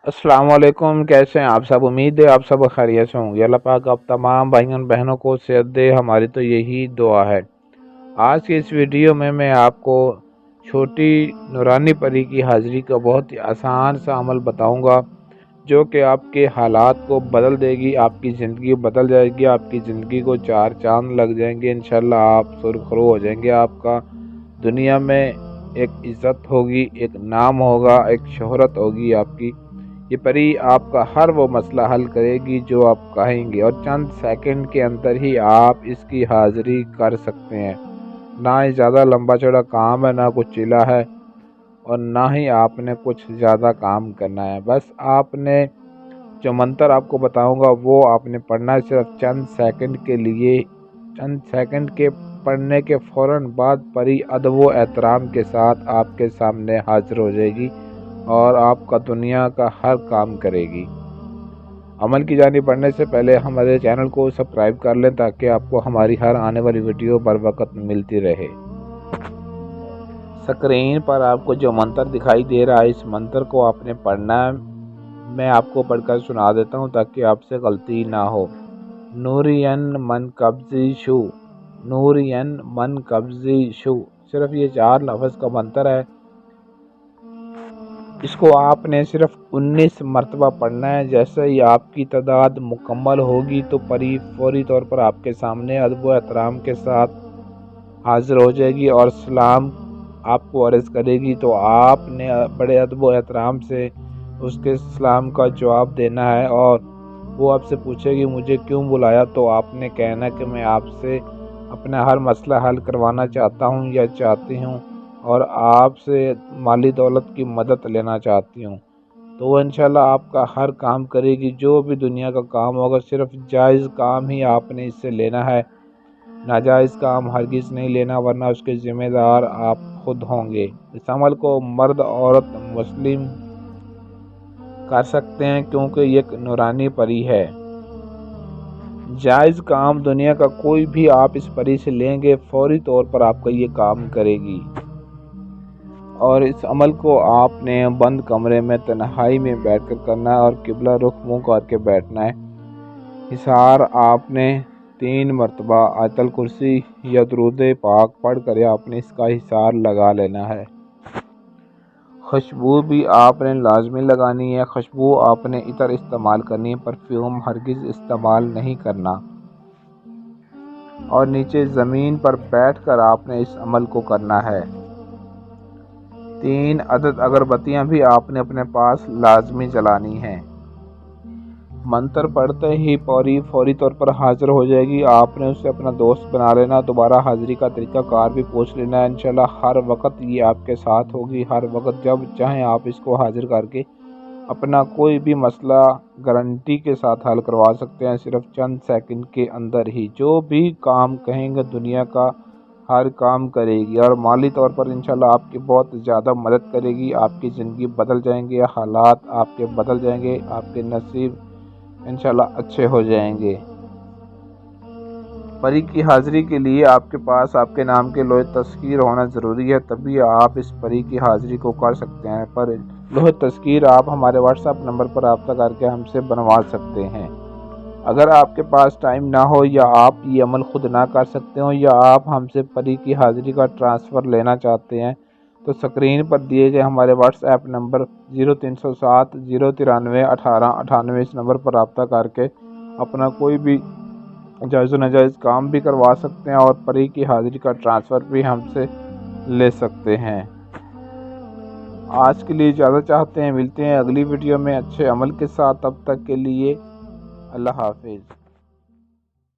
अस्सलाम वालेकुम। कैसे हैं आप सब? उम्मीद है आप सब खैरियत से होंगे। अल्लाह पाक आप तमाम भाइयों बहनों को सेहत दे, हमारी तो यही दुआ है। आज की इस वीडियो में मैं आपको छोटी नूरानी परी की हाज़िरी का बहुत ही आसान सा अमल बताऊंगा, जो कि आपके हालात को बदल देगी, आपकी ज़िंदगी बदल जाएगी, आपकी ज़िंदगी को चार चांद लग जाएंगे। इंशाल्लाह आप सुरखरू हो जाएंगे। आपका दुनिया में एक इज़्ज़त होगी, एक नाम होगा, एक शोहरत होगी आपकी। ये परी आपका हर वो मसला हल करेगी जो आप कहेंगे, और चंद सेकंड के अंदर ही आप इसकी हाज़िरी कर सकते हैं। ना ही ज़्यादा लंबा चौड़ा काम है, ना कुछ चिला है, और ना ही आपने कुछ ज़्यादा काम करना है। बस आपने जो मंत्र आपको बताऊंगा वो आपने पढ़ना है, सिर्फ चंद सेकंड के लिए। चंद सेकंड के पढ़ने के फ़ौरन बाद परी अदब व एहतराम के साथ आपके सामने हाजिर हो जाएगी और आपका दुनिया का हर काम करेगी। अमल की जानिब बढ़ने से पहले हमारे चैनल को सब्सक्राइब कर लें, ताकि आपको हमारी हर आने वाली वीडियो बर वक्त मिलती रहे। स्क्रीन पर आपको जो मंत्र दिखाई दे रहा है, इस मंत्र को आपने पढ़ना है। मैं आपको पढ़कर सुना देता हूँ ताकि आपसे गलती ना हो। नूरियन मन कब्ज़ी शू, नूरियन मन कब्ज़ी शू। सिर्फ ये 4 लफ्ज़ का मंत्र है। इसको आपने सिर्फ 19 मरतबा पढ़ना है। जैसे ही आपकी तादाद मुकम्मल होगी तो परी फौरी तौर पर आपके सामने अदब व एहतराम के साथ हाजिर हो जाएगी और सलाम आपको अर्ज़ करेगी। तो आपने बड़े अदब व एहतराम से उसके सलाम का जवाब देना है, और वो आपसे पूछेगी मुझे क्यों बुलाया, तो आपने कहना कि मैं आपसे अपना हर मसला हल करवाना चाहता हूँ या चाहती हूँ, और आपसे माली दौलत की मदद लेना चाहती हूँ। तो वो इंशाल्लाह आपका हर काम करेगी। जो भी दुनिया का काम होगा, सिर्फ जायज़ काम ही आपने इससे लेना है। नाजायज़ काम हरगिज़ नहीं लेना, वरना उसके ज़िम्मेदार आप खुद होंगे। इस अमल को मर्द औरत मुस्लिम कर सकते हैं, क्योंकि ये एक नूरानी परी है। जायज़ काम दुनिया का कोई भी आप इस परी से लेंगे, फौरी तौर पर आपका ये काम करेगी। और इस अमल को आपने बंद कमरे में तन्हाई में बैठकर करना है, और किबला रुख मुँह करके बैठना है। हिसार आपने 3 मरतबा आयतल कुर्सी या दुरूद पाक पढ़ कर आपने इसका हिसार लगा लेना है। खुशबू भी आपने लाजमी लगानी है। खुशबू आपने इतर इस्तेमाल करनी है, परफ्यूम हरगिज़ इस्तेमाल नहीं करना। और नीचे ज़मीन पर बैठकर आपने इस अमल को करना है। 3 अदद अगरबत्तियाँ भी आपने अपने पास लाजमी जलानी हैं। मंत्र पढ़ते ही फौरी तौर पर हाजिर हो जाएगी। आपने उसे अपना दोस्त बना लेना। दोबारा हाजिरी का तरीका कार भी पूछ लेना है। इंशाल्लाह हर वक्त ये आपके साथ होगी। हर वक्त जब चाहें आप इसको हाजिर करके अपना कोई भी मसला गारंटी के साथ हल करवा सकते हैं, सिर्फ चंद सेकंड के अंदर ही। जो भी काम कहेंगे दुनिया का हर काम करेगी, और माली तौर पर इंशाल्लाह आपकी बहुत ज़्यादा मदद करेगी। आपकी ज़िंदगी बदल जाएंगे, हालात आपके बदल जाएंगे, आपके नसीब इंशाल्लाह अच्छे हो जाएंगे। परी की हाज़िरी के लिए आपके पास आपके नाम के लोहे तस्कीर होना ज़रूरी है, तभी आप इस परी की हाज़िरी को कर सकते हैं। पर लोहे तस्कीर आप हमारे व्हाट्सएप नंबर पर रब्ता करके हमसे बनवा सकते हैं। अगर आपके पास टाइम ना हो, या आप ये अमल खुद ना कर सकते हो, या आप हमसे परी की हाज़िरी का ट्रांसफ़र लेना चाहते हैं, तो स्क्रीन पर दिए गए हमारे व्हाट्सएप नंबर 0307 093 18 98 इस नंबर पर रब्ता करके अपना कोई भी जायज़ नाजायज़ काम भी करवा सकते हैं, और परी की हाज़िरी का ट्रांसफ़र भी हमसे ले सकते हैं। आज के लिए इजाज़त चाहते हैं। मिलते हैं अगली वीडियो में अच्छे अमल के साथ। तब तक के लिए अल्लाह हाफिज़।